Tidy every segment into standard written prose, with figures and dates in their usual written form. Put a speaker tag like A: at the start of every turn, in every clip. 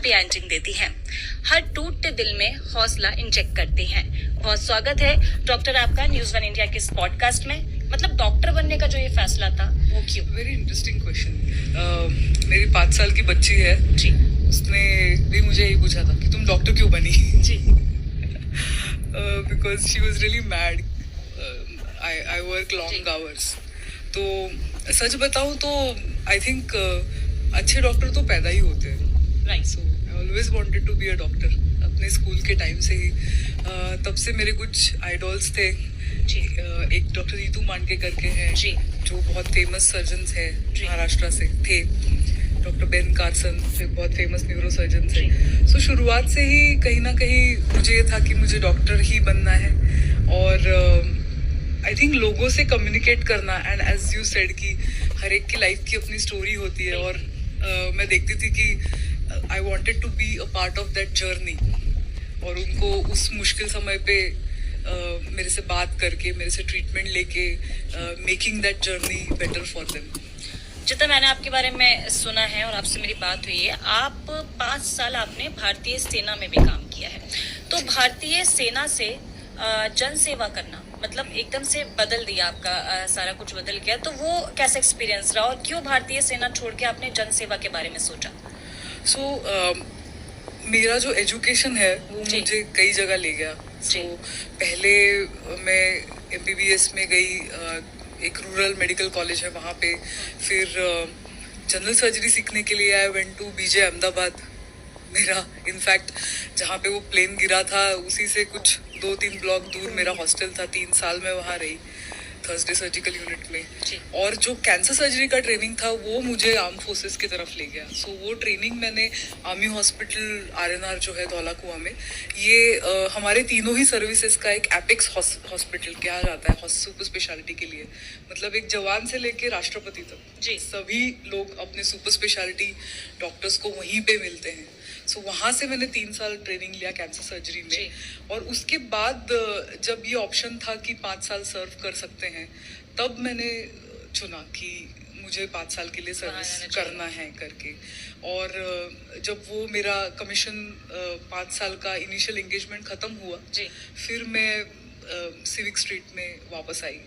A: Happy ending देती हैं, हर टूटते दिल में हौसला इंजेक्ट करती हैं। बहुत स्वागत है डॉक्टर आपका न्यूज़ वन इंडिया के इस पॉडकास्ट में। मतलब डॉक्टर बनने का जो ये फैसला था वो क्यों?
B: Very interesting question. मेरी 5 साल की बच्ची है
A: जी,
B: उसने भी मुझे यही पूछा था कि तुम डॉक्टर क्यों बनी।
A: जी,
B: because she was really mad. I work long hours. तो सच बताऊँ तो आई थिंक अच्छे डॉक्टर तो पैदा ही होते हैं।
A: Right.
B: So I always wanted to be a doctor अपने स्कूल के टाइम से ही। तब से मेरे कुछ आइडॉल्स थे।
A: जी,
B: एक डॉक्टर नीतू मांडके करके हैं
A: जी,
B: जो बहुत फेमस सर्जन है,
A: जी।
B: महाराष्ट्र से थे। डॉक्टर बेन कार्सन जो बहुत फेमस न्यूरो सर्जन थे। सो शुरुआत से ही कहीं ना कहीं मुझे ये था कि मुझे डॉक्टर ही बनना है। और आई थिंक लोगों से कम्युनिकेट करना, एंड एज यू सेड कि हर एक की लाइफ की अपनी स्टोरी होती है। और मैं देखती थी कि I wanted to be a part of that journey, और उनको उस मुश्किल समय पे मेरे से बात करके, मेरे से ट्रीटमेंट लेके, making that journey better for them.
A: जितना मैंने आपके बारे में सुना है और आपसे मेरी बात हुई है, आप 5 साल आपने भारतीय सेना में भी काम किया है। तो भारतीय सेना से जन सेवा करना मतलब एकदम से बदल दिया आपका, सारा कुछ बदल गया। तो वो कैसा एक्सपीरियंस रहा और क्यों भारतीय सेना छोड़ के आपने जन सेवा के बारे में सोचा?
B: सो मेरा जो एजुकेशन है वो
A: जी।
B: मुझे कई जगह ले गया।
A: जी।
B: पहले मैं MBBS में गई, एक रूरल मेडिकल कॉलेज है वहाँ पे। फिर जनरल सर्जरी सीखने के लिए I went to BJ Ahmedabad. मेरा इनफैक्ट जहाँ पे वो प्लेन गिरा था उसी से कुछ 2-3 ब्लॉक दूर मेरा हॉस्टल था। 3 साल मैं वहाँ रही, थर्सडे सर्जिकल यूनिट में।
A: जी।
B: और जो कैंसर सर्जरी का ट्रेनिंग था वो मुझे आर्म फोर्सेस की तरफ ले गया। सो वो ट्रेनिंग मैंने आर्मी हॉस्पिटल RNR जो है धौला कुआं में, ये हमारे तीनों ही सर्विसेज का एक एपेक्स हॉस्पिटल कहा जाता है सुपर स्पेशलिटी के लिए। मतलब एक जवान से लेके राष्ट्रपति तक
A: जी।
B: सभी लोग अपने सुपर स्पेशलिटी डॉक्टर्स को वहीं पे मिलते हैं। सो वहाँ से मैंने 3 साल ट्रेनिंग लिया कैंसर सर्जरी
A: जी।
B: में। और उसके बाद जब ये ऑप्शन था कि 5 साल सर्व कर सकते हैं, तब मैंने चुना कि मुझे 5 साल के लिए सर्विस करना है करके। और जब वो मेरा कमीशन 5 साल का इनिशियल एंगेजमेंट ख़त्म हुआ,
A: जी।
B: फिर मैं सिविक स्ट्रीट में वापस आई।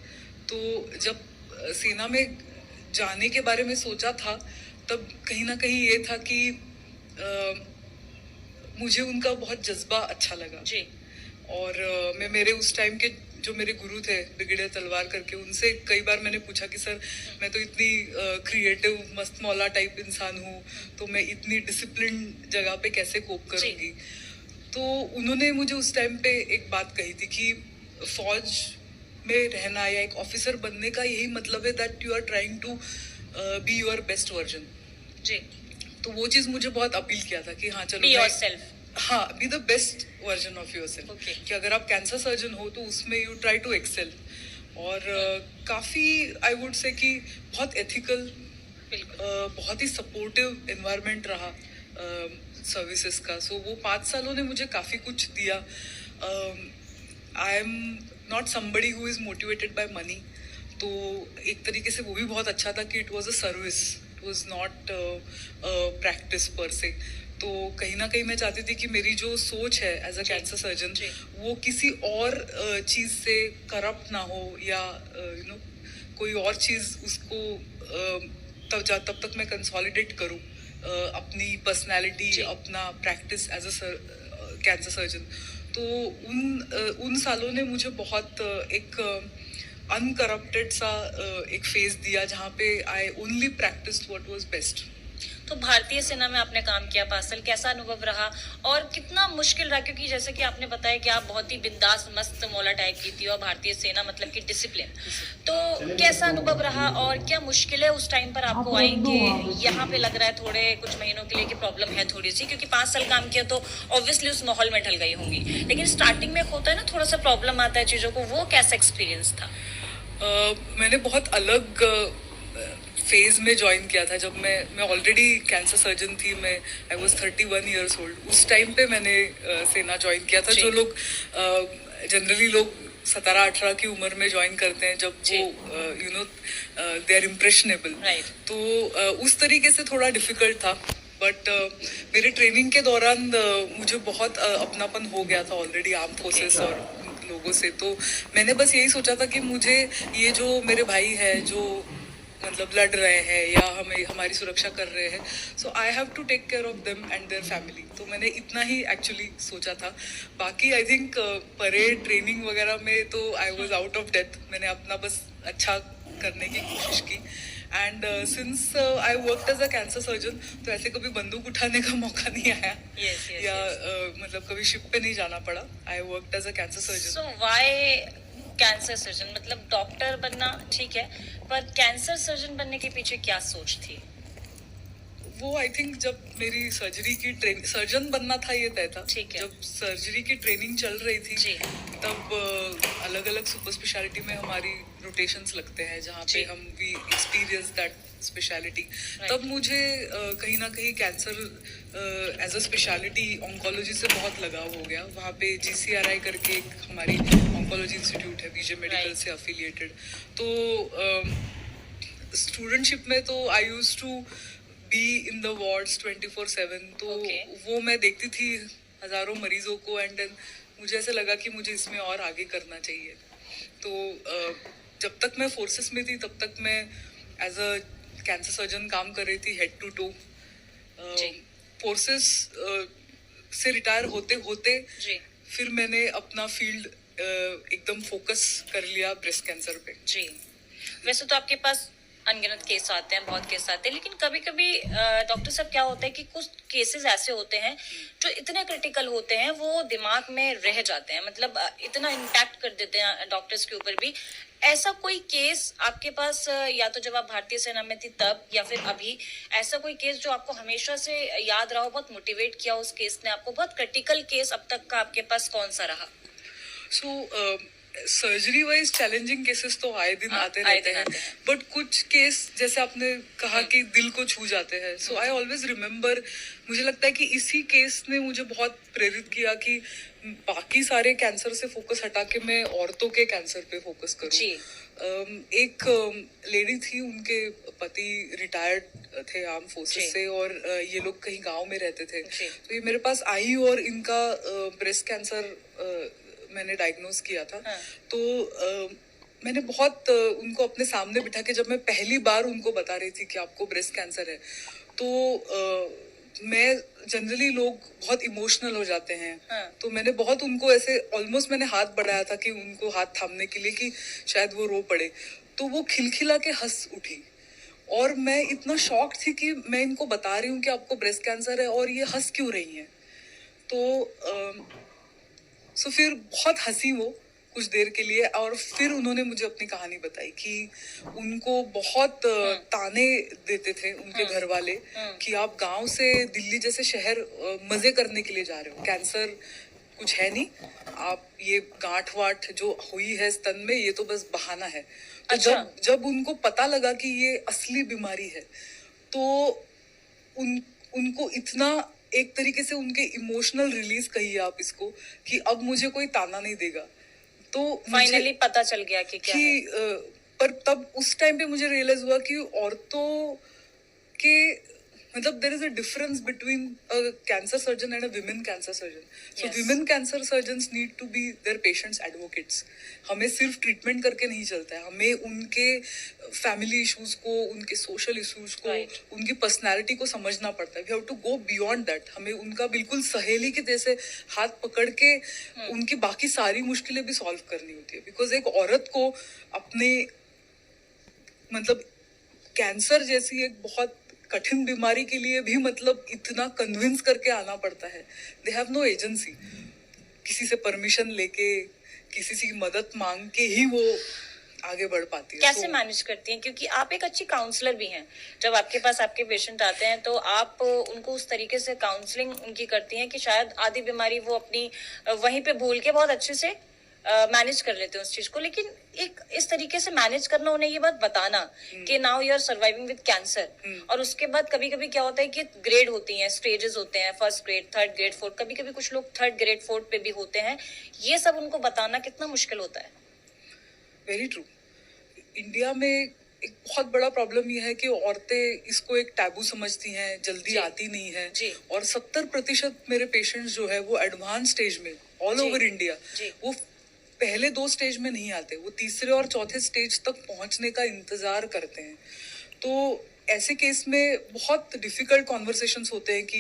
B: तो जब सेना में जाने के बारे में सोचा था, तब कहीं ना कहीं ये था कि मुझे उनका बहुत जज्बा अच्छा लगा।
A: जी।
B: और मैं मेरे उस टाइम के जो मेरे गुरु थे ब्रिगेडियर तलवार करके, उनसे कई बार मैंने पूछा कि सर मैं तो इतनी क्रिएटिव मस्त मौला टाइप इंसान हूँ, तो मैं इतनी डिसिप्लिन जगह पे कैसे कोप करूँगी। तो उन्होंने मुझे उस टाइम पे एक बात कही थी कि फौज में रहना या एक ऑफिसर बनने का यही मतलब है that you are trying to be your best version.
A: जी।
B: तो वो चीज़ मुझे बहुत अपील किया था कि हाँ चलो
A: बी योरसेल्फ।
B: हाँ, be the best version of your self.
A: Okay.
B: कि अगर आप कैंसर सर्जन हो तो उसमें यू ट्राई टू एक्सेल। और काफ़ी आई वुड से कि बहुत एथिकल, बहुत ही सपोर्टिव एनवायरनमेंट रहा सर्विसेज का। सो वो 5 सालों ने मुझे काफ़ी कुछ दिया। I am not somebody who is motivated by money. तो एक तरीके से वो भी बहुत अच्छा था कि it was a service, it was not practice पर से। तो कहीं ना कहीं मैं चाहती थी कि मेरी जो सोच है एज अ कैंसर सर्जन, वो किसी और चीज़ से करप्ट ना हो, या कोई और चीज़ उसको तब तक मैं कंसोलिडेट करूँ अपनी पर्सनालिटी, अपना practice as a cancer surgeon. तो उन सालों ने मुझे बहुत एक अनकरप्टेड सा एक फेज दिया जहाँ पे I only practice what was best.
A: तो भारतीय सेना में आपने काम किया 5 साल, कैसा अनुभव रहा और कितना मुश्किल रहा? क्योंकि जैसे कि आपने बताया कि आप बहुत ही बिंदास मस्त मौला टाइप की थी और भारतीय सेना मतलब कि डिसिप्लिन। तो कैसा अनुभव रहा और क्या मुश्किलें उस टाइम पर आपको आई कि यहाँ पे लग रहा है थोड़े कुछ महीनों के लिए कि प्रॉब्लम है थोड़ी सी, क्योंकि 5 साल काम किया तो ऑब्वियसली उस माहौल में ढल गई होंगी, लेकिन स्टार्टिंग में होता है ना थोड़ा सा प्रॉब्लम आता है चीज़ों को, वो कैसा एक्सपीरियंस था?
B: मैंने बहुत अलग फेज में ज्वाइन किया था। जब मैं ऑलरेडी कैंसर सर्जन थी, मैं आई वाज 31 इयर्स ओल्ड। उस टाइम पे मैंने सेना ज्वाइन किया था। जो लोग जनरली लोग 17-18 की उम्र में ज्वाइन करते हैं, जब वो दे आर इम्प्रेशनेबल।
A: Right.
B: तो उस तरीके से थोड़ा डिफिकल्ट था। बट मेरे ट्रेनिंग के दौरान मुझे बहुत अपनापन हो गया था ऑलरेडी आर्म फोर्सेस और लोगों से, तो मैंने बस यही सोचा था कि मुझे ये जो मेरे भाई है जो मतलब लड़ रहे हैं या हमें हमारी सुरक्षा कर रहे हैं, so I have to take care of them and their family. तो मैंने इतना ही एक्चुअली सोचा था। बाकी आई थिंक परेड ट्रेनिंग वगैरह में तो I was out of depth. मैंने अपना बस अच्छा करने की कोशिश की। And since I worked as a cancer surgeon, तो ऐसे कभी बंदूक उठाने का मौका नहीं आया या मतलब कभी शिप पे नहीं जाना पड़ा। I worked as a cancer surgeon.
A: So why cancer surgeon? मतलब डॉक्टर बनना ठीक है, पर कैंसर सर्जन बनने के पीछे क्या सोच थी?
B: वो आई थिंक जब मेरी सर्जरी की ट्रेनिंग, सर्जन बनना था ये तय था।
A: ठीक है।
B: जब सर्जरी की ट्रेनिंग चल रही थी
A: जी।
B: तब अलग अलग सुपर स्पेशलिटी में हमारी रोटेशंस लगते हैं जहाँ
A: जी।
B: पे हम we experience that speciality.
A: Right.
B: तब मुझे कहीं ना कहीं cancer as a speciality oncology से बहुत लगाव हो गया। वहाँ पे GCRI करके एक हमारी ऑन्कोलॉजी इंस्टीट्यूट है विजय मेडिकल
A: Right.
B: से अफिलिएटेड। तो स्टूडेंटशिप में तो I used to be in the wards 24/7। तो
A: Okay.
B: वो मैं देखती थी हजारों मरीजों को, एंड देन मुझे ऐसा लगा कि मुझे इसमें और आगे करना चाहिए। तो जब तक मैं फोर्सेस में थी तब तक मैं एज अ कैंसर सर्जन काम कर रही थी, हेड टू टो।
A: जी।
B: फोर्सेस से रिटायर होते होते
A: जी।
B: फिर मैंने अपना फील्ड एकदम फोकस कर लिया ब्रेस्ट कैंसर पे।
A: जी। वैसे तो आपके पास अनगिनत केस आते हैं, बहुत केस आते हैं, लेकिन कभी कभी डॉक्टर साहब क्या होता है कि कुछ केसेस ऐसे होते हैं जो इतने क्रिटिकल होते हैं, वो दिमाग में रह जाते हैं, मतलब इतना इम्पैक्ट कर देते हैं डॉक्टर्स के ऊपर भी। ऐसा कोई केस आपके पास या तो जब आप भारतीय सेना में थी तब या फिर अभी, ऐसा कोई केस जो आपको हमेशा से याद रहा हो, बहुत मोटिवेट किया उस केस ने आपको? बहुत क्रिटिकल केस अब तक का आपके पास कौन सा रहा?
B: सो सर्जरी वाइज चैलेंजिंग केसेस तो आए दिन
A: हाँ,
B: आते
A: आए
B: रहते
A: दिन
B: हैं,
A: आते हैं।
B: बट कुछ केस जैसे आपने कहा कि दिल को छू जाते हैं। सो आई ऑलवेज रिमेम्बर, मुझे लगता है कि इसी केस ने मुझे बहुत प्रेरित किया कि बाकी सारे कैंसर से फोकस हटा के मैं औरतों के कैंसर पे फोकस करूं।
A: जी।
B: एक लेडी थी, उनके पति रिटायर्ड थे आर्म
A: जी।
B: फोर्सेस से, और ये लोग कहीं गांव में रहते थे।
A: जी।
B: तो ये मेरे पास आई और इनका ब्रेस्ट कैंसर मैंने डायग्नोज किया था।
A: हाँ।
B: तो मैंने बहुत उनको अपने सामने बिठा के, जब मैं पहली बार उनको बता रही थी कि आपको ब्रेस्ट कैंसर है, तो मैं जनरली लोग बहुत इमोशनल हो जाते हैं।
A: हाँ।
B: तो मैंने बहुत उनको ऐसे ऑलमोस्ट मैंने हाथ बढ़ाया था कि उनको हाथ थामने के लिए कि शायद वो रो पड़े। तो वो खिलखिला के हंस उठी, और मैं इतना शॉक थी कि मैं इनको बता रही हूँ कि आपको ब्रेस्ट कैंसर है और ये हंस क्यों रही हैं। तो सो फिर बहुत हंसी वो कुछ देर के लिए, और फिर उन्होंने मुझे अपनी कहानी बताई कि उनको बहुत ताने देते थे उनके घर वाले कि आप गांव से दिल्ली जैसे शहर मजे करने के लिए जा रहे हो, कैंसर कुछ है नहीं, आप ये गांठ वाठ जो हुई है स्तन में ये तो बस बहाना है। तो
A: अच्छा।
B: जब उनको पता लगा कि ये असली बीमारी है, तो उनको इतना एक तरीके से उनके इमोशनल रिलीज कहिए आप इसको, कि अब मुझे कोई ताना नहीं देगा। तो
A: फाइनली पता चल गया कि क्या है।
B: पर तब उस टाइम पे मुझे रियलाइज हुआ कि औरतों के मतलब there is a difference between a cancer surgeon and a women cancer surgeon. So
A: Yes.
B: Women cancer surgeons need to be their patients advocates. हमें सिर्फ ट्रीटमेंट करके नहीं चलता है, हमें उनके फैमिली इश्यूज को, उनके सोशल इश्यूज को,
A: Right.
B: उनकी पर्सनैलिटी को समझना पड़ता है। We have to go beyond that. हमें उनका बिल्कुल सहेली के जैसे हाथ पकड़ के उनकी बाकी सारी मुश्किलें भी सॉल्व करनी होती है। बिकॉज एक औरत को अपने मतलब कैंसर जैसी एक बहुत कठिन बीमारी के लिए भी मतलब इतना कन्विंस करके आना पड़ता है। They have no agency. किसी से परमिशन लेके, किसी से मदद मांग के ही वो आगे बढ़ पाती है।
A: कैसे मैनेज करती हैं? क्योंकि आप एक अच्छी काउंसलर भी हैं। जब आपके पास आपके पेशेंट आते हैं तो आप उनको उस तरीके से काउंसलिंग उनकी करती हैं कि शायद आधी बीमारी वो अपनी वहीं पे भूल के बहुत अच्छे से मैनेज कर लेते हैं उस चीज को। लेकिन एक इस तरीके से मैनेज करना, उन्हें ये बात बताना कि now you are surviving with cancer, और उसके बाद कभी कभी क्या होता है कि ग्रेड होती हैं, स्टेजेस होते हैं, first grade, third grade, fourth, कभी कभी कुछ लोग थर्ड ग्रेड, फोर्थ पे भी होते हैं। ये सब उनको बताना कितना मुश्किल होता है?
B: Very true. इंडिया में एक बहुत बड़ा प्रॉब्लम ये है कि औरतें इसको एक टैबू समझती हैं, जल्दी
A: जी।
B: आती नहीं है।
A: जी।
B: और 70% मेरे पेशेंट्स जो है वो एडवांस स्टेज में ऑल
A: जी।
B: ओवर इंडिया
A: जी।
B: वो पहले 2 स्टेज में नहीं आते, वो तीसरे और चौथे स्टेज तक पहुंचने का इंतजार करते हैं। तो ऐसे केस में बहुत डिफिकल्ट कॉन्वर्सेशंस होते हैं कि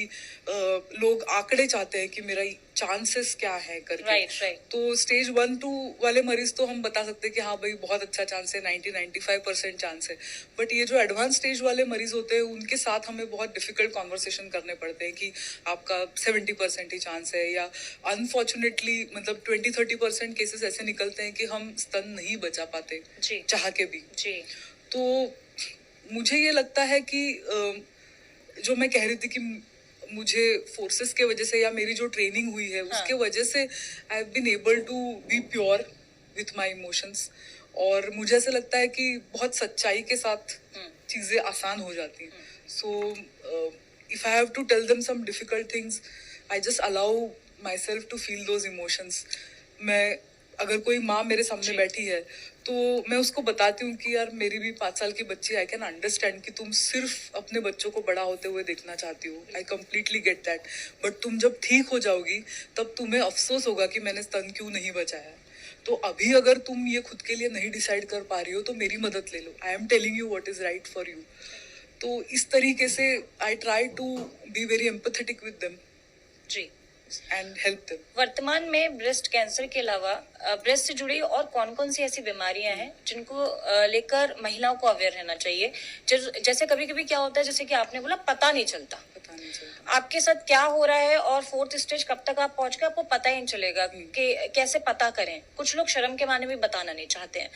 B: लोग आंकड़े चाहते हैं कि मेरा चांसेस क्या है करके।
A: राइट।
B: तो स्टेज 1-2 वाले मरीज तो हम बता सकते हैं कि हाँ भाई बहुत अच्छा चांस है, 90-95% चांस है। बट ये जो एडवांस स्टेज वाले मरीज होते हैं उनके साथ हमें बहुत डिफिकल्ट कॉन्वर्सेशन करने पड़ते हैं कि आपका 70% ही चांस है, या अनफॉर्चुनेटली मतलब 20-30% केसेस ऐसे निकलते हैं कि हम स्तन नहीं बचा पाते
A: जी।
B: चाह के भी।
A: जी।
B: तो मुझे ये लगता है कि जो मैं कह रही थी कि मुझे फोर्सेस के वजह से या मेरी जो ट्रेनिंग हुई है उसके वजह से I have been able to be pure with my emotions. और मुझे ऐसा लगता है कि बहुत सच्चाई के साथ चीजें आसान हो जाती हैं। So if I have to tell them some difficult things, I just allow myself to feel those emotions. मैं अगर कोई माँ मेरे सामने बैठी है तो मैं उसको बताती हूँ कि यार मेरी भी 5 साल की बच्ची, आई कैन अंडरस्टैंड कि तुम सिर्फ अपने बच्चों को बड़ा होते हुए देखना चाहती हो, I completely get that. But तुम जब ठीक हो जाओगी तब तुम्हें अफसोस होगा कि मैंने स्तन क्यों नहीं बचाया। तो अभी अगर तुम ये खुद के लिए नहीं डिसाइड कर पा रही हो तो मेरी मदद ले लो, I am telling you what is right for you. तो इस तरीके से I try to be very empathetic with them
A: जी।
B: And help them.
A: वर्तमान में ब्रेस्ट कैंसर के अलावा ब्रेस्ट से जुड़ी और कौन कौन सी ऐसी बीमारियां हैं जिनको लेकर महिलाओं को अवेयर रहना चाहिए? जैसे कभी कभी क्या होता है, जैसे कि आपने बोला पता नहीं चलता आपके साथ क्या हो रहा है, और 4th स्टेज कब तक आप पहुंच गए आपको पता ही नहीं चलेगा कि कैसे पता करें। कुछ लोग शर्म के माने भी बताना नहीं चाहते हैं।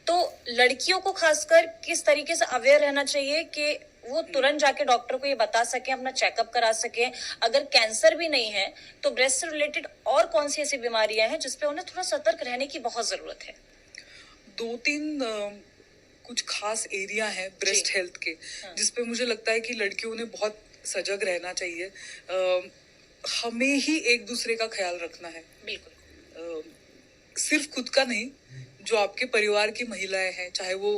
A: तो लड़कियों को खासकर किस तरीके से अवेयर रहना चाहिए कि वो तुरंत जाके डॉक्टर को ये बता सके, अपना चेकअप करा सके? अगर कैंसर भी नहीं है तो ब्रेस्ट से रिलेटेड और कौन सी ऐसी बीमारियां हैं जिसपे उन्हें थोड़ा सतर्क रहने की बहुत जरूरत है?
B: 2-3 कुछ खास एरिया है ब्रेस्ट हेल्थ के जिसपे मुझे लगता है कि लड़कियों ने बहुत सजग रहना चाहिए। हमें ही एक दूसरे का ख्याल रखना है,
A: बिल्कुल।
B: सिर्फ खुद का नहीं, जो आपके परिवार की महिलाएं हैं, चाहे वो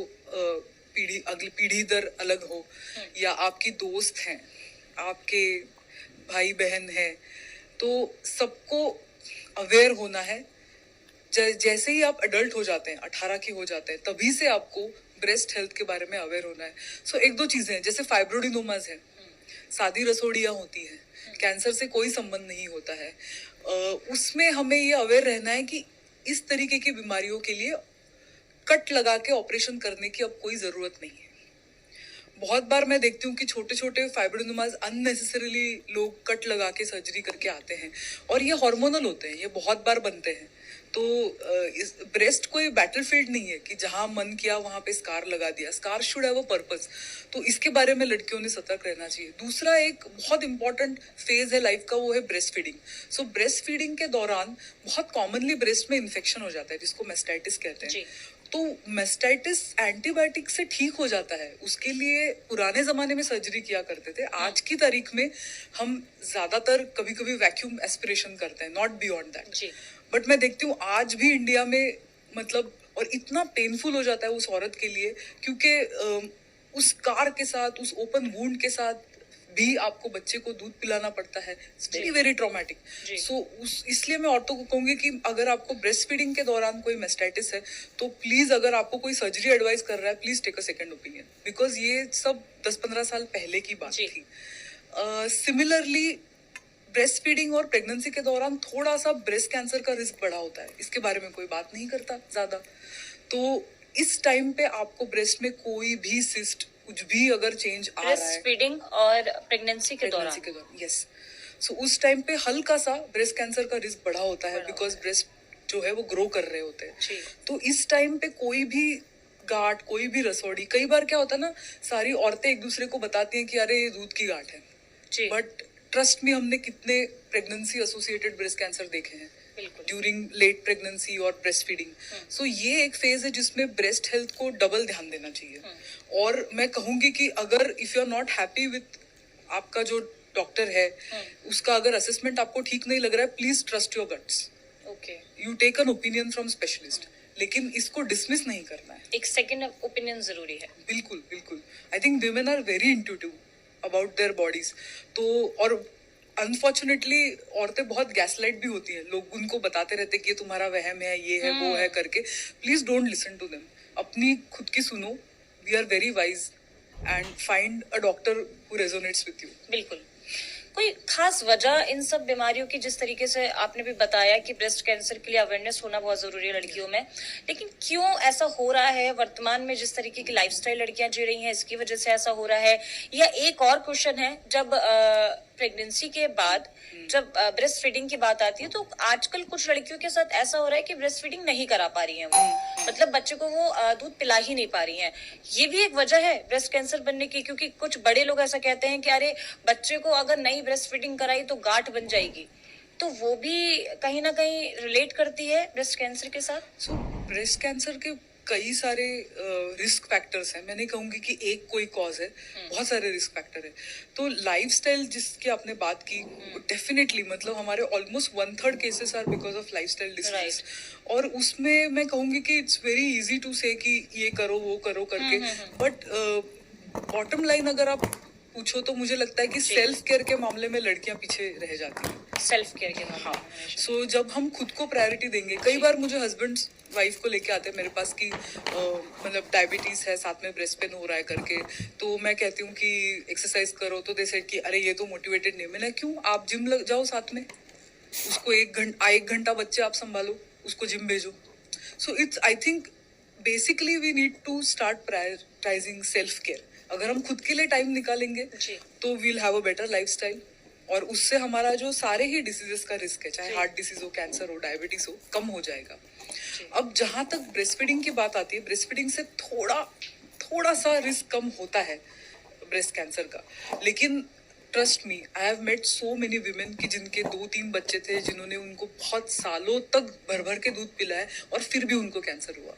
B: अगली पीढ़ी दर अलग हो, या आपकी दोस्त हैं, आपके भाई बहन हैं, तो सबको अवेयर होना है। जैसे ही आप अडल्ट हो जाते हैं, 18 के हो जाते हैं, तभी से आपको ब्रेस्ट हेल्थ के बारे में अवेयर होना है। सो 1-2 चीजें हैं, जैसे फाइब्रोडिनोमास है, सादी रसोड़ियां होती हैं, कैंसर से कोई संबंध नहीं होता है। उसमें हमें ये अवेयर रहना है कि इस तरीके की बीमारियों के लिए कट लगा के ऑपरेशन करने की अब कोई जरूरत नहीं है। बहुत बार मैं देखती हूँ कि छोटे छोटे फाइब्रोनोमास अननेसेसरीली लोग कट लगा के सर्जरी करके आते हैं, और ये हार्मोनल होते हैं, ये बहुत बार बनते हैं। तो इस ब्रेस्ट कोई बैटलफील्ड नहीं है कि जहां मन किया वहां पे स्कार लगा दिया। Scar should have a purpose. तो इसके बारे में लड़कियों ने सतर्क रहना चाहिए। दूसरा एक बहुत इंपॉर्टेंट फेज है लाइफ का, वो है ब्रेस्ट फीडिंग। सो ब्रेस्ट फीडिंग के दौरान बहुत कॉमनली ब्रेस्ट में इन्फेक्शन हो जाता है, जिसको मेस्टाइटिस कहते हैं। तो मेस्टाइटिस एंटीबायोटिक से ठीक हो जाता है। उसके लिए पुराने जमाने में सर्जरी किया करते थे। आज की तारीख में हम ज्यादातर कभी कभी वैक्यूम एस्पिरेशन करते हैं, नॉट बियॉन्ड दैट। बट मैं देखती हूँ आज भी इंडिया में मतलब, और इतना पेनफुल हो जाता है उस औरत के लिए, क्योंकि उस स्कार के साथ, उस ओपन वुंड के साथ भी आपको बच्चे को दूध पिलाना पड़ता है। It's very very traumatic. So इसलिए मैं औरतों को कहूंगी कि अगर आपको ब्रेस्ट फीडिंग के दौरान कोई मेस्टाइटिस है तो प्लीज, अगर आपको कोई सर्जरी एडवाइस कर रहा है, please take a second opinion, because ये सब 10-15 साल पहले की बात थी। सिमिलरली ब्रेस्ट फीडिंग और प्रेगनेंसी के दौरान थोड़ा सा ब्रेस्ट कैंसर का रिस्क बढ़ा होता है। इसके बारे में कोई बात नहीं करता ज्यादा। तो इस टाइम पे आपको ब्रेस्ट में कोई भी सिस्ट, कुछ भी अगर चेंज आ रहा है,
A: ब्रेस्ट फीडिंग और प्रेगनेंसी के दौरान,
B: यस, सो उस टाइम पे हल्का सा ब्रेस्ट कैंसर का रिस्क बढ़ा होता है, बिकॉज ब्रेस्ट जो है वो ग्रो कर रहे होते हैं। तो इस टाइम पे कोई भी गांठ, कोई भी रसौड़ी, कई बार क्या होता है ना, सारी औरतें एक दूसरे को बताती हैं कि अरे ये दूध की गांठ है, बट ट्रस्ट में हमने कितने प्रेगनेंसी एसोसिएटेड ब्रेस्ट कैंसर देखे हैं ड्यूरिंग लेट प्रेगनेंसी और ब्रेस्ट फीडिंग। सो ये एक फेज है जिसमें ब्रेस्ट हेल्थ को डबल ध्यान देना चाहिए। और मैं कहूंगी कि अगर if you are not happy with आपका जो डॉक्टर है, उसका अगर असेसमेंट आपको ठीक नहीं लग रहा है, please trust your guts. You take an opinion from specialist. लेकिन इसको डिसमिस नहीं करना है।
A: एक सेकंड ओपिनियन जरूरी है।
B: बिल्कुल बिल्कुल। I think women are very intuitive about their bodies. तो और अनफॉर्चुनेटली औरतें बहुत गैसलाइट भी होती हैं, लोग उनको बताते रहते कि ये तुम्हारा वहम है, ये है वो है करके। Please don't listen to them, अपनी खुद की सुनो। We are very wise and find a doctor who resonates with you.
A: बिल्कुल। कोई खास वजह इन सब बीमारियों की, जिस तरीके से आपने भी बताया कि ब्रेस्ट कैंसर के लिए अवेयरनेस होना बहुत जरूरी है लड़कियों में, लेकिन क्यों ऐसा हो रहा है वर्तमान में? जिस तरीके की लाइफस्टाइल लड़कियां जी रही हैं, इसकी वजह से ऐसा हो रहा है? या एक और क्वेश्चन है, जब प्रेगनेंसी के बाद जब ब्रेस्ट फीडिंग की बात आती है, तो आजकल कुछ लड़कियों के साथ ऐसा हो रहा है कि ब्रेस्ट फीडिंग नहीं करा पा रही हैं वो, मतलब बच्चे को वो दूध पिला ही नहीं पा रही हैं। ये भी एक वजह है ब्रेस्ट कैंसर बनने की, क्योंकि कुछ बड़े लोग ऐसा कहते हैं कि अरे बच्चे को अगर नहीं ब्रेस्ट फीडिंग कराई तो गांठ बन जाएगी, तो वो भी कहीं ना कहीं रिलेट करती है ब्रेस्ट कैंसर के साथ।
B: सो ब्रेस्ट कैंसर के कई सारे रिस्क फैक्टर्स हैं। मैं नहीं कहूंगी कि एक कोई कॉज है, बहुत सारे रिस्क फैक्टर है। तो लाइफस्टाइल जिसकी आपने बात की, डेफिनेटली मतलब हमारे almost 1/3 cases are because of lifestyle disease. और उसमें मैं कहूंगी कि इट्स वेरी इजी टू से कि ये करो वो करो करके, बट बॉटम लाइन अगर आप पूछो तो मुझे लगता है कि सेल्फ केयर के मामले में लड़कियां पीछे रह जाती हैं।
A: सेल्फ केयर के मामले।
B: हाँ, सो जब हम खुद को प्रायोरिटी देंगे, कई बार मुझे हस्बैंड वाइफ को लेके आते हैं मेरे पास कि मतलब डायबिटीज है, साथ में ब्रेस्ट पेन हो रहा है करके, तो मैं कहती हूँ कि एक्सरसाइज करो, तो दे सेड कि अरे ये तो मोटिवेटेड नहीं। मैंने क्यों, आप जिम लग जाओ साथ में, उसको 1 घंटा बच्चे आप संभालो, उसको जिम भेजो। So it's I think basically we need to start prioritising self care. अगर हम खुद के लिए टाइम निकालेंगे तो we'll have a better lifestyle, और उससे हमारा जो सारे ही डिसीजेस का रिस्क है, चाहे हार्ट डिसीज हो, कैंसर हो, डायबिटीज हो, कम हो जाएगा। अब जहां तक ब्रेस्ट फीडिंग की बात आती है, ब्रेस्ट फीडिंग से थोड़ा सा रिस्क कम होता है ब्रेस्ट कैंसर का, लेकिन trust me, I have met so many women कि जिनके 2-3 बच्चे थे, जिन्होंने उनको बहुत सालों तक भर भर के दूध पिलाया और फिर भी उनको कैंसर हुआ।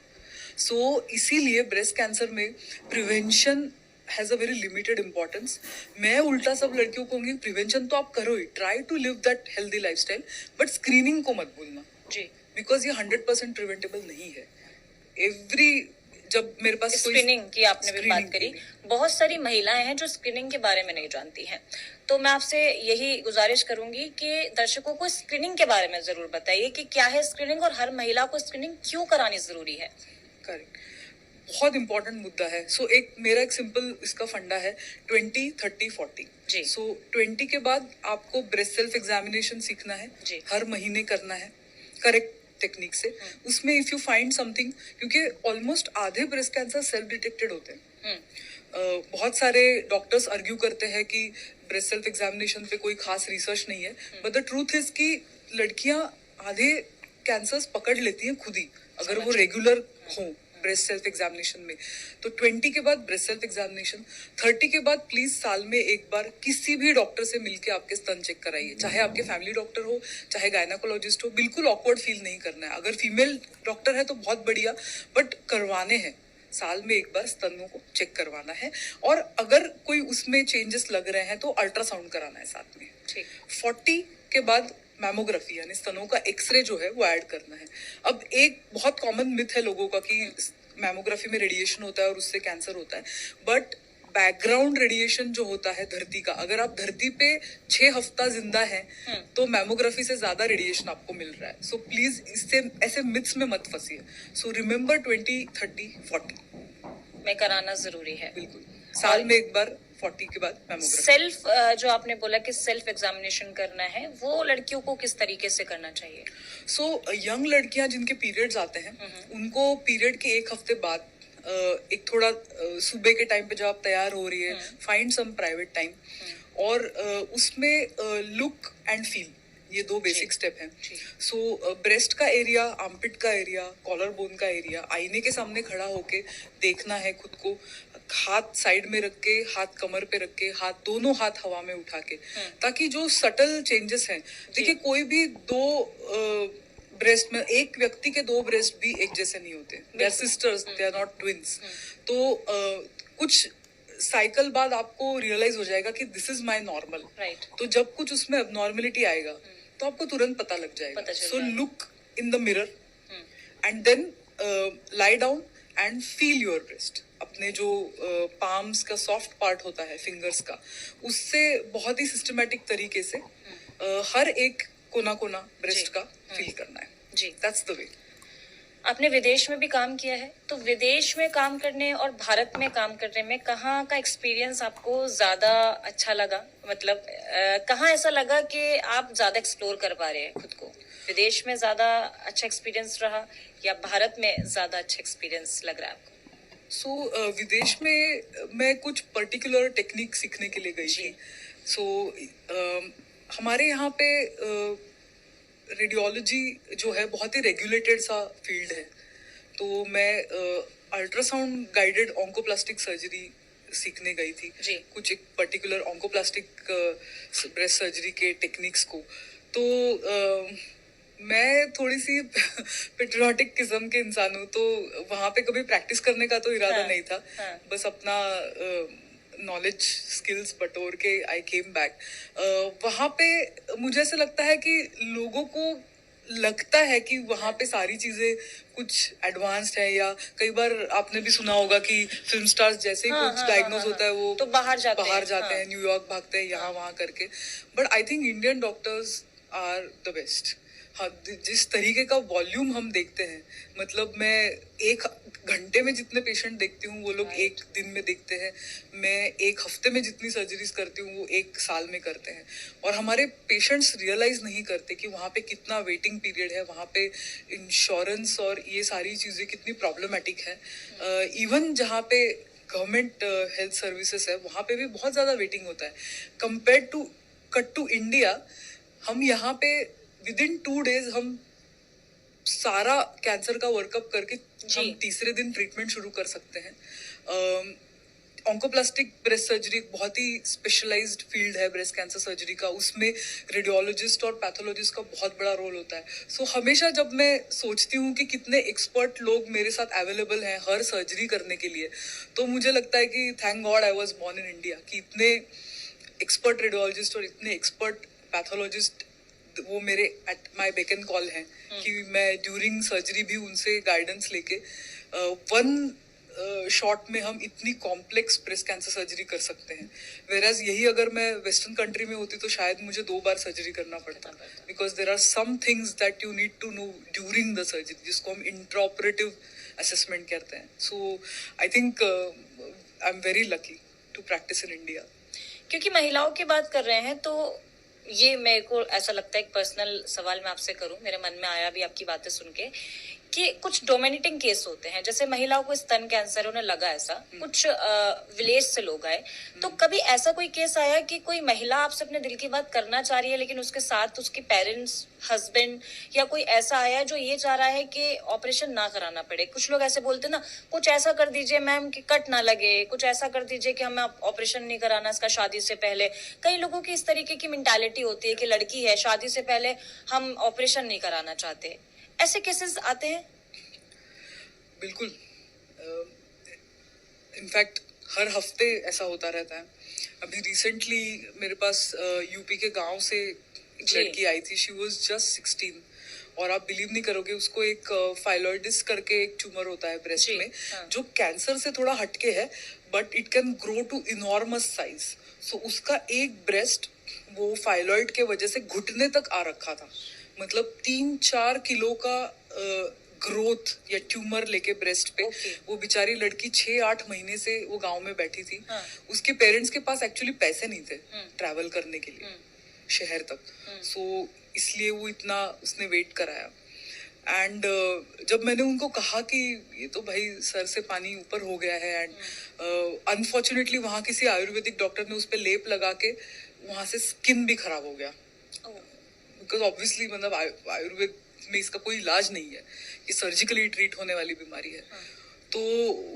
B: सो इसीलिए ब्रेस्ट कैंसर में prevention has a very limited importance. मैं उल्टा सब लड़कियों को कहूंगी, प्रिवेंशन तो आप करो ही, try to live that healthy lifestyle, but screening को मत भूलना जी, बिकॉज ये 100% प्रिवेंटेबल नहीं है। जब मेरे पास
A: स्क्रीनिंग की आपने भी बात करी, बहुत सारी महिलाएं हैं जो स्क्रीनिंग के बारे में नहीं जानती हैं, तो मैं आपसे यही गुजारिश करूंगी कि दर्शकों को स्क्रीनिंग के बारे में जरूर बताइए कि क्या है स्क्रीनिंग और हर महिला को स्क्रीनिंग क्यों करानी जरूरी है।
B: करेक्ट, बहुत इंपॉर्टेंट मुद्दा है। सो मेरा एक सिंपल इसका फंडा है 20-30-40 जी। सो 20 के बाद आपको ब्रेस्ट सेल्फ एग्जामिनेशन सीखना है जी, हर महीने करना है करेक्ट टेक्निक से। उसमें इफ यू फाइंड समथिंग, क्योंकि ऑलमोस्ट आधे ब्रेस्ट कैंसर सेल्फ डिटेक्टेड होते हैं। बहुत सारे डॉक्टर्स आर्ग्यू करते हैं कि ब्रेस्ट सेल्फ एग्जामिनेशन पे कोई खास रिसर्च नहीं है, बट द ट्रूथ इज कि लड़कियां आधे कैंसर्स पकड़ लेती हैं खुद ही, अगर वो रेगुलर हो ब्रेस्ट सेल्फ एग्जामिनेशन में। तो 20 के बाद ब्रेस्ट सेल्फ एग्जामिनेशन, 30 के बाद प्लीज साल में एक बार किसी भी डॉक्टर से मिलके आपके स्तन चेक कराइए, चाहे आपके फैमिली डॉक्टर हो, चाहे गायनाकोलॉजिस्ट हो। बिल्कुल ऑकवर्ड फील नहीं करना है। अगर फीमेल डॉक्टर है तो बहुत बढ़िया, बट करवाने हैं, साल में एक बार स्तनों को चेक करवाना है। और अगर कोई उसमें चेंजेस लग रहे हैं तो अल्ट्रासाउंड कराना है साथ में। 40 के बाद मैमोग्राफी यानी स्तनों का एक्सरे जो है वो ऐड करना है। अब एक बहुत कॉमन मिथ है लोगों का कि मैमोग्राफी में रेडिएशन होता है और उससे कैंसर होता है, बट बैकग्राउंड रेडिएशन जो होता है धरती का, अगर आप धरती पे 6 हफ्ता जिंदा हैं तो मैमोग्राफी से ज्यादा रेडिएशन आपको मिल रहा है। सो प्लीज इससे ऐसे मिथ्स में मत फंसिए। सो रिमेम्बर 20-30-40
A: में कराना जरूरी है।
B: बिल्कुल, साल में एक बार 40 के बाद मैमोग्राफी।
A: सेल्फ जो आपने बोला कि सेल्फ एग्जामिनेशन करना है, वो लड़कियों को किस तरीके से करना चाहिए? सो
B: यंग लड़कियां जिनके पीरियड्स आते हैं, उनको पीरियड के 1 हफ्ते बाद एक थोड़ा सुबह के टाइम पे जब आप तैयार हो रही है, फाइंड सम प्राइवेट टाइम, और उसमें लुक एंड फील, ये 2 बेसिक स्टेप हैं। सो ब्रेस्ट का एरिया, आर्मपिट का एरिया, कॉलर बोन का एरिया, आईने के सामने खड़ा होके देखना है खुद को, हाथ साइड में रख के, हाथ कमर पे रख के, दोनों हाथ हवा में उठा के, ताकि जो सटल चेंजेस हैं, देखिए कोई भी 2 ब्रेस्ट में, एक व्यक्ति के 2 ब्रेस्ट भी एक जैसे नहीं होते, they are sisters, they are not twins. तो कुछ साइकिल बाद आपको रियलाइज हो जाएगा कि दिस इज माय नॉर्मल। तो जब कुछ उसमें अबनॉर्मलिटी आएगा तो आपको तुरंत पता लग जाएगा। So look in the mirror and then lie down and feel your breast. अपने जो पाम्स का सॉफ्ट पार्ट होता है फिंगर्स का, उससे बहुत ही सिस्टमेटिक तरीके से हर एक कोना कोना ब्रेस्ट का फील करना है.
A: जी.
B: That's the way.
A: आपने विदेश में भी काम किया है, तो विदेश में काम करने और भारत में काम करने में कहाँ का एक्सपीरियंस आपको ज्यादा अच्छा लगा? मतलब कहाँ ऐसा लगा कि आप ज्यादा एक्सप्लोर कर पा रहे हैं खुद को? विदेश में ज्यादा अच्छा एक्सपीरियंस रहा या भारत में ज्यादा अच्छा एक्सपीरियंस लग रहा है आपको?
B: सो विदेश में मैं कुछ पर्टिकुलर टेक्निक सीखने के लिए गई थी. सो हमारे यहाँ पे रेडियोलॉजी जो है बहुत ही रेगुलेटेड सा फील्ड है. तो मैं अल्ट्रासाउंड गाइडेड ऑन्कोप्लास्टिक सर्जरी सीखने गई थी.
A: जी.
B: कुछ एक पर्टिकुलर ऑन्कोप्लास्टिक ब्रेस्ट सर्जरी के टेक्निक्स को. तो मैं थोड़ी सी पेट्रियाटिक किस्म के इंसान हूँ, तो वहाँ पे कभी प्रैक्टिस करने का तो इरादा नहीं था. बस अपना नॉलेज स्किल्स बटोर के आई केम बैक. वहाँ पे मुझे ऐसा लगता है कि लोगों को लगता है कि वहाँ पे सारी चीजें कुछ एडवांस्ड है, या कई बार आपने भी सुना होगा कि फिल्म स्टार्स जैसे ही कुछ डायग्नोज होता है वो
A: तो बाहर जाते
B: हैं, न्यूयॉर्क भागते हैं, यहाँ वहाँ करके. But I think Indian doctors are the best. हाँ, जिस तरीके का वॉल्यूम हम देखते हैं, मतलब मैं एक घंटे में जितने पेशेंट देखती हूँ वो लोग एक दिन में देखते हैं. मैं एक हफ्ते में जितनी सर्जरीज करती हूँ वो एक साल में करते हैं. और हमारे पेशेंट्स रियलाइज नहीं करते कि वहाँ पे कितना वेटिंग पीरियड है, वहाँ पे इंश्योरेंस और ये सारी चीज़ें कितनी प्रॉब्लमेटिक है. इवन जहाँ पे गवर्नमेंट हेल्थ सर्विसेज है वहाँ पे भी बहुत ज़्यादा वेटिंग होता है. Compare to cut to India, हम यहाँ पे विद इन 2 days हम सारा कैंसर का वर्कअप करके हम तीसरे दिन ट्रीटमेंट शुरू कर सकते हैं. ऑन्कोप्लास्टिक ब्रेस्ट सर्जरी बहुत ही स्पेशलाइज्ड फील्ड है ब्रेस्ट कैंसर सर्जरी का. उसमें रेडियोलॉजिस्ट और पैथोलॉजिस्ट का बहुत बड़ा रोल होता है. सो हमेशा जब मैं सोचती हूँ कि कितने एक्सपर्ट लोग मेरे साथ अवेलेबल हैं हर सर्जरी करने के लिए, तो मुझे लगता है कि thank God I was born in India, कि इतने एक्सपर्ट रेडियोलॉजिस्ट और इतने एक्सपर्ट पैथोलॉजिस्ट वो मेरे at my beck and call हैं कि मैं ड्यूरिंग सर्जरी भी उनसे गाइडेंस लेके वन शॉट में हम इतनी कॉम्प्लेक्स ब्रेस्ट कैंसर सर्जरी कर सकते हैं. वेराज यही अगर मैं वेस्टर्न कंट्री में होती तो शायद मुझे 2 बार सर्जरी करना पड़ता, because there are some things that you need to know during the surgery, जिसको हम इंट्राऑपरेटिव असेसमेंट कहते हैं. So I think I am very lucky to practise in India.
A: क्योंकि महिलाओं की बात कर रहे हैं, तो ये मेरे को ऐसा लगता है, एक पर्सनल सवाल मैं आपसे करूं, मेरे मन में आया भी आपकी बातें सुन के, कि कुछ डोमिनेटिंग केस होते हैं. जैसे महिलाओं को स्तन कैंसर उन्हें लगा, ऐसा कुछ विलेज से लोग आए, तो कभी ऐसा कोई केस आया कि कोई महिला आपसे अपने दिल की बात करना चाह रही है, लेकिन उसके साथ उसके पेरेंट्स, हस्बैंड या कोई ऐसा आया जो ये चाह रहा है कि ऑपरेशन ना कराना पड़े? कुछ लोग ऐसे बोलते ना, कुछ ऐसा कर दीजिए मैम कि कट ना लगे, कुछ ऐसा कर दीजिए कि हमें ऑपरेशन नहीं कराना इसका शादी से पहले. कई लोगों की इस तरीके की मेंटालिटी होती है कि लड़की है, शादी से पहले हम ऑपरेशन नहीं कराना चाहते. ऐसे केसेस आते हैं?
B: बिल्कुल. इनफैक्ट हर हफ्ते ऐसा होता रहता है. अभी रिसेंटली मेरे पास यूपी के गांव से एक लड़की आई थी. शी वाज जस्ट 16 और आप बिलीव नहीं करोगे, उसको एक फाइलॉइडिस करके एक ट्यूमर होता है ब्रेस्ट में, जो कैंसर से थोड़ा हटके है, but it can grow to enormous size. So उसका एक ब्रेस्ट वो फाइलॉइड के वजह से घुटने तक आ रखा था. मतलब 3-4 किलो का ग्रोथ या ट्यूमर लेके ब्रेस्ट पे. वो बेचारी लड़की 6-8 महीने से वो गांव में बैठी थी. उसके पेरेंट्स के पास एक्चुअली पैसे नहीं थे ट्रैवल करने के लिए शहर तक. सो इसलिए वो इतना उसने वेट कराया. एंड जब मैंने उनको कहा कि ये तो भाई सर से पानी ऊपर हो गया है, एंड अनफॉर्चुनेटली वहाँ किसी आयुर्वेदिक डॉक्टर ने उस पर लेप लगा के वहाँ से स्किन भी खराब हो गया. बिकॉज ऑब्वियसली मतलब आयुर्वेद में इसका कोई इलाज नहीं है, ये सर्जिकली ट्रीट होने वाली बीमारी है. तो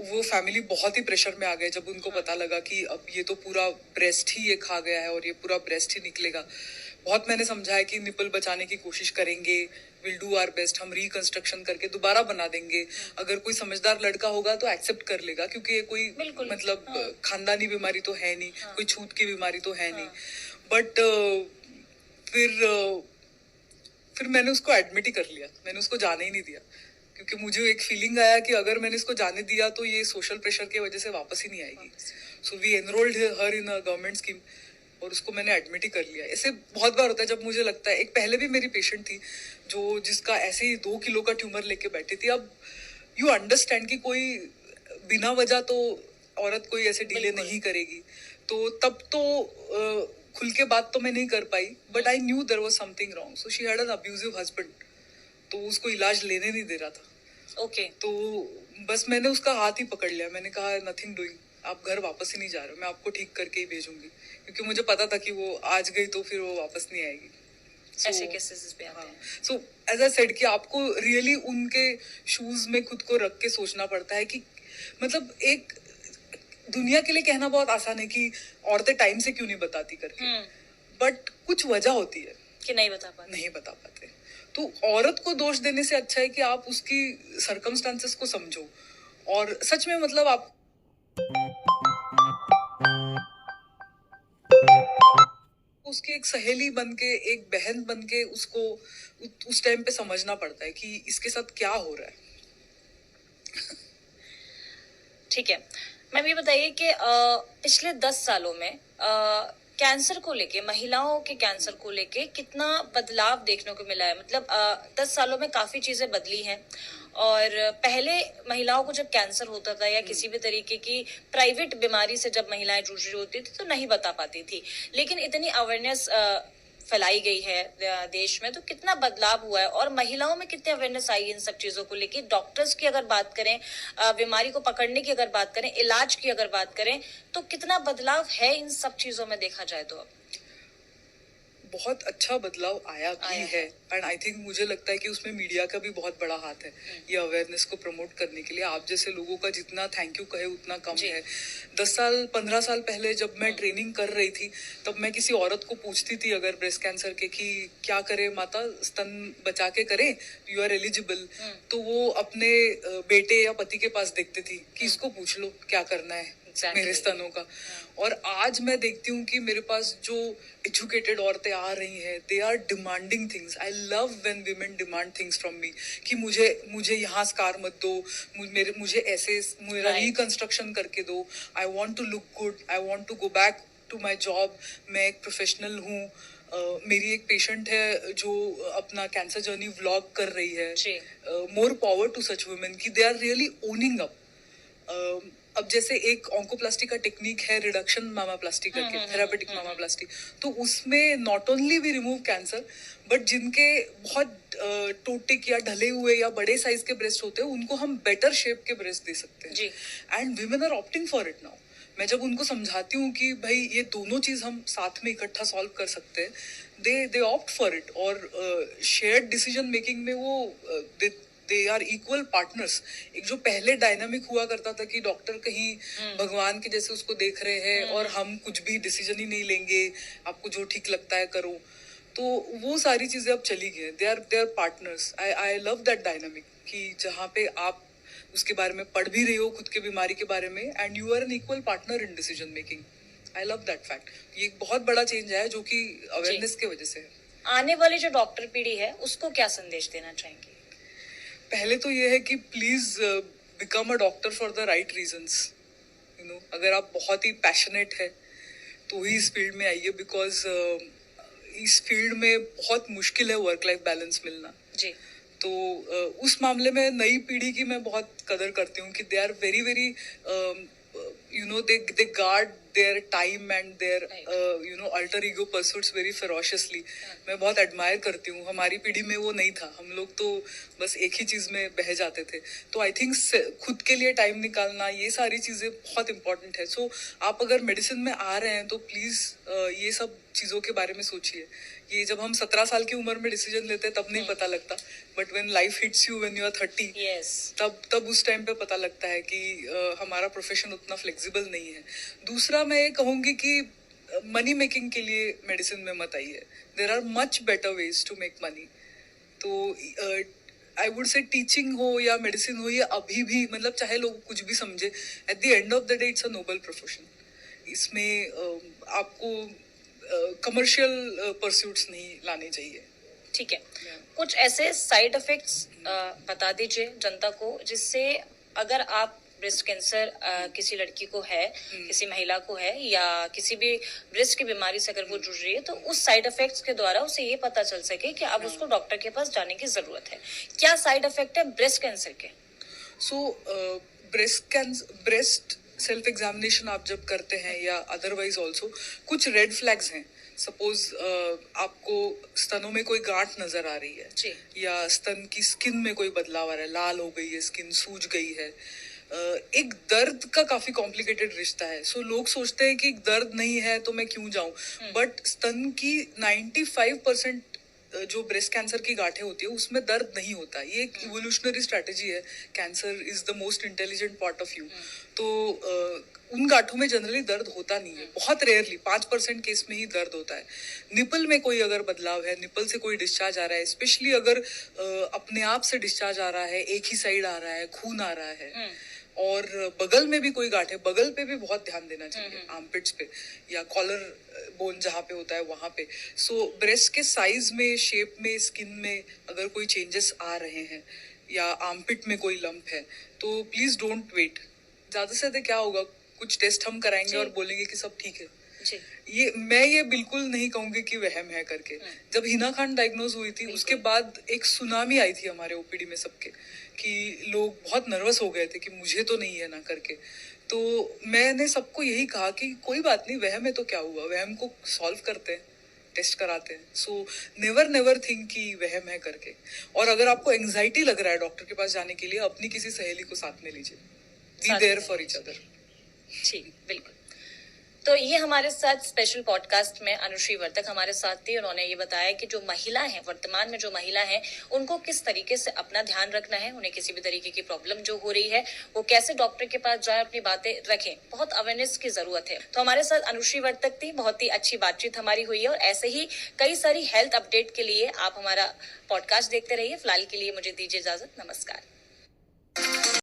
B: वो फैमिली बहुत ही प्रेशर में आ गए जब उनको पता लगा कि अब ये तो पूरा ब्रेस्ट ही ये खा गया है और ये पूरा ब्रेस्ट ही निकलेगा. बहुत मैंने समझाया कि निपल बचाने की कोशिश करेंगे, विल डू आवर बेस्ट, हम रिकंस्ट्रक्शन करके दोबारा बना देंगे. अगर कोई समझदार लड़का होगा तो एक्सेप्ट कर लेगा, क्योंकि ये कोई मतलब खानदानी बीमारी तो है नहीं, कोई छूत की बीमारी तो है नहीं. बट फिर मैंने उसको एडमिट ही कर लिया, मैंने उसको जाने ही नहीं दिया, क्योंकि मुझे एक फीलिंग आया कि अगर मैंने इसको जाने दिया तो ये सोशल प्रेशर की वजह से वापस ही नहीं आएगी. So we enrolled her in a government scheme और उसको मैंने एडमिट ही कर लिया. ऐसे बहुत बार होता है जब मुझे लगता है. एक पहले भी मेरी पेशेंट थी जिसका ऐसे ही 2 किलो का ट्यूमर लेके बैठी थी. अब यू अंडरस्टैंड कि कोई बिना वजह तो औरत कोई ऐसे डिले नहीं करेगी. तो तब तो खुल के बात तो मैं नहीं कर पाई, but I knew there was something wrong. So she had an abusive husband, तो उसको इलाज लेने नहीं दे रहा था.
A: ओके.
B: तो बस मैंने उसका हाथ ही पकड़ लिया. मैंने कहा नथिंग डूइंग, आप घर वापस ही नहीं जा रहे हो, मैं आपको ठीक करके ही भेजूंगी. क्योंकि मुझे पता था कि वो आज गई तो फिर वो वापस नहीं आएगी.
A: ऐसे केसेस पे आते हैं.
B: सो एज आई सेड कि आपको रियली उनके शूज में खुद को रख के सोचना पड़ता है कि मतलब एक दुनिया के लिए कहना बहुत आसान है कि औरतें टाइम से क्यों नहीं बताती करके, बट कुछ वजह होती है
A: कि नहीं बता
B: पाते. तो औरत को दोष देने से अच्छा है कि आप उसकी सर्कमस्टांसेस को समझो. और सच में मतलब आप उसकी एक सहेली बनके, एक बहन बनके उसको उस टाइम पे समझना पड़ता है कि इसके साथ क्या हो रहा है.
A: ठीक है मैम, ये बताइए कि पिछले 10 सालों में कैंसर को लेके, महिलाओं के कैंसर को लेके कितना बदलाव देखने को मिला है. मतलब 10 सालों में काफी चीजें बदली हैं. और पहले महिलाओं को जब कैंसर होता था या किसी भी तरीके की प्राइवेट बीमारी से जब महिलाएं जूझ रही होती थी तो नहीं बता पाती थी. लेकिन इतनी अवेयरनेस फैलाई गई है देश में, तो कितना बदलाव हुआ है और महिलाओं में कितनी अवेयरनेस आई इन सब चीजों को लेके. डॉक्टर्स की अगर बात करें, बीमारी को पकड़ने की अगर बात करें, इलाज की अगर बात करें, तो कितना बदलाव है इन सब चीजों में देखा जाए तो. अब
B: बहुत अच्छा बदलाव आया भी है. एंड आई थिंक मुझे लगता है कि उसमें मीडिया का भी बहुत बड़ा हाथ है ये अवेयरनेस को प्रमोट करने के लिए. आप जैसे लोगों का जितना थैंक यू कहे उतना कम है. 10 साल 15 साल पहले जब मैं ट्रेनिंग कर रही थी तब मैं किसी औरत को पूछती थी अगर ब्रेस्ट कैंसर के कि क्या करे माता, स्तन बचा के करें, यू आर एलिजिबल. तो वो अपने बेटे या पति के पास देखती थी कि इसको पूछ लो क्या करना है मेरे स्तनों का. और आज मैं देखती हूँ कि मेरे पास जो एजुकेटेड औरतें आ रही हैं, they are demanding things. I love when women demand things from me कि मुझे यहाँ स्कार मत दो, मुझे ऐसे मेरा रिकंस्ट्रक्शन करके दो. I want to look good, I want to go back to my job. मैं एक प्रोफेशनल हूँ. मेरी एक पेशेंट है जो अपना कैंसर जर्नी व्लॉग कर रही है. More power to such women कि they are really owning up. अब जैसे एक ऑन्कोप्लास्टी का टेक्निक है रिडक्शन मामाप्लास्टी करके, थेरापेटिक मामाप्लास्टी. तो उसमें not only we remove cancer, but जिनके बहुत टोटिक या ढले हुए या बड़े साइज के ब्रेस्ट होते हैं उनको हम बेटर शेप के ब्रेस्ट दे सकते हैं. And women are opting for it now. मैं जब उनको समझाती हूँ कि भाई ये दोनों चीज हम साथ में इकट्ठा सॉल्व कर सकते हैं, दे ऑप्ट फॉर इट. और शेयर्ड डिसीजन मेकिंग में वो दे आर इक्वल पार्टनर्स. एक जो पहले डायनामिक हुआ करता था कि डॉक्टर कहीं भगवान के जैसे उसको देख रहे हैं और हम कुछ भी डिसीजन ही नहीं लेंगे, आपको जो ठीक लगता है करो, तो वो सारी चीजें अब चली गई. They are partners. I love that dynamic कि जहाँ पे आप उसके बारे में पढ़ भी रही हो खुद के बीमारी के बारे में, and you are an equal partner in decision making. I love that fact. ये एक बहुत बड़ा चेंज है जो कि अवेयरनेस के वजह से है.
A: आने वाली जो डॉक्टर पीढ़ी है उसको क्या संदेश देना चाहेंगे?
B: पहले तो ये है कि please become a doctor for the right reasons. You know, अगर आप बहुत ही पैशनेट है तो ही इस फील्ड में आइए. बिकॉज इस फील्ड में बहुत मुश्किल है वर्क लाइफ बैलेंस मिलना. जी. तो उस मामले में नई पीढ़ी की मैं बहुत कदर करती हूँ कि they are very very you know they guard their time and their you know alter ego pursuits very ferociously. मैं बहुत एडमायर करती हूँ. हमारी पीढ़ी में वो नहीं था. हम लोग तो बस एक ही चीज में बह जाते थे. तो आई थिंक खुद के लिए टाइम निकालना, ये सारी चीजें बहुत इंपॉर्टेंट है. सो आप अगर मेडिसिन में आ रहे हैं तो प्लीज ये सब चीजों के बारे में सोचिए. ये जब हम 17 साल की उम्र में डिसीजन लेते हैं तब नहीं पता लगता, but when life hits you when you are 30, तब उस टाइम पे पता लगता है कि हमारा प्रोफेशन उतना फ्लेक्सिबल नहीं है. दूसरा मैं ये कहूंगी कि मनी मेकिंग के लिए मेडिसिन में मत आइए. There are much better ways to make money. तो आई वुड से टीचिंग हो या मेडिसिन हो, ये अभी भी मतलब चाहे लोग कुछ भी समझे, at the end of the day it's a noble profession. इसमें आपको कमर्शियल परस्यूट्स नहीं लाने चाहिए.
A: ठीक है, कुछ ऐसे साइड इफेक्ट्स बता दीजिए जनता को जिससे अगर आप ब्रेस्ट कैंसर किसी लड़की को है, किसी महिला को है या किसी भी ब्रेस्ट की बीमारी से अगर वो जुड़ रही है तो उस साइड इफेक्ट्स के द्वारा उसे ये पता चल सके कि अब उसको डॉक्टर के पास जाने की जरूरत है। क्या साइड इफेक्ट है ब्रेस्ट कैंसर के?
B: सो ब्रेस्ट सेल्फ एग्जामिनेशन आप जब करते हैं या अदरवाइज ऑल्सो कुछ रेड फ्लैग्स हैं। सपोज आपको स्तनों में कोई गांठ नजर आ रही है
A: जी।
B: या स्तन की स्किन में कोई बदलाव आ रहा है, लाल हो गई है स्किन, सूज गई है, एक दर्द का काफी कॉम्प्लिकेटेड रिश्ता है। सो लोग सोचते हैं कि दर्द नहीं है तो मैं क्यों जाऊं, बट स्तन की 95% जो ब्रेस्ट कैंसर की गांठें होती है उसमें दर्द नहीं होता। ये एक इवोल्यूशनरी स्ट्रेटेजी है। Cancer is the most intelligent part of you. तो उन गांठों में जनरली दर्द होता नहीं है, बहुत रेयरली 5% केस में ही दर्द होता है। निपल में कोई अगर बदलाव है, निपल से कोई डिस्चार्ज आ रहा है, स्पेशली अगर अपने आप से डिस्चार्ज आ रहा है, एक ही साइड आ रहा है, खून आ रहा है, और बगल में भी कोई गांठ है, बगल पे भी बहुत ध्यान देना चाहिए, आर्मपिट्स पे या कॉलर बोन जहाँ पे होता है वहां पे। सो ब्रेस्ट के साइज में, शेप में, स्किन में अगर कोई चेंजेस आ रहे हैं या आर्मपिट में कोई लंप है तो प्लीज डोंट वेट। ज्यादा से ज्यादा क्या होगा, कुछ टेस्ट हम कराएंगे और बोलेंगे कि सब ठीक है।
A: जी।
B: ये बिल्कुल नहीं कहूंगी कि वहम है करके। जब हिना खान डायग्नोज हुई थी उसके बाद एक सुनामी आई थी हमारे ओपीडी में सबके, कि लोग बहुत नर्वस हो गए थे कि मुझे तो नहीं है ना करके। तो मैंने सबको यही कहा कि कोई बात नहीं, वहम है तो क्या हुआ, वहम को सॉल्व करते हैं, टेस्ट कराते हैं। सो नेवर थिंक कि वहम है करके। और अगर आपको एंजाइटी लग रहा है डॉक्टर के पास जाने के लिए, अपनी किसी सहेली को साथ में लीजिए। Be there for each other.
A: ठीक, बिल्कुल। तो ये हमारे साथ स्पेशल पॉडकास्ट में अनुश्री वर्तक हमारे साथ थी। उन्होंने ये बताया कि जो महिला हैं, वर्तमान में जो महिला हैं, उनको किस तरीके से अपना ध्यान रखना है, उन्हें किसी भी तरीके की प्रॉब्लम जो हो रही है वो कैसे डॉक्टर के पास जाए, अपनी बातें रखें। बहुत अवेयरनेस की जरूरत है। तो हमारे साथ अनुश्री वर्तक थी, बहुत ही अच्छी बातचीत हमारी हुई है और ऐसे ही कई सारी हेल्थ अपडेट के लिए आप हमारा पॉडकास्ट देखते रहिए। फिलहाल के लिए मुझे दीजिए इजाजत, नमस्कार।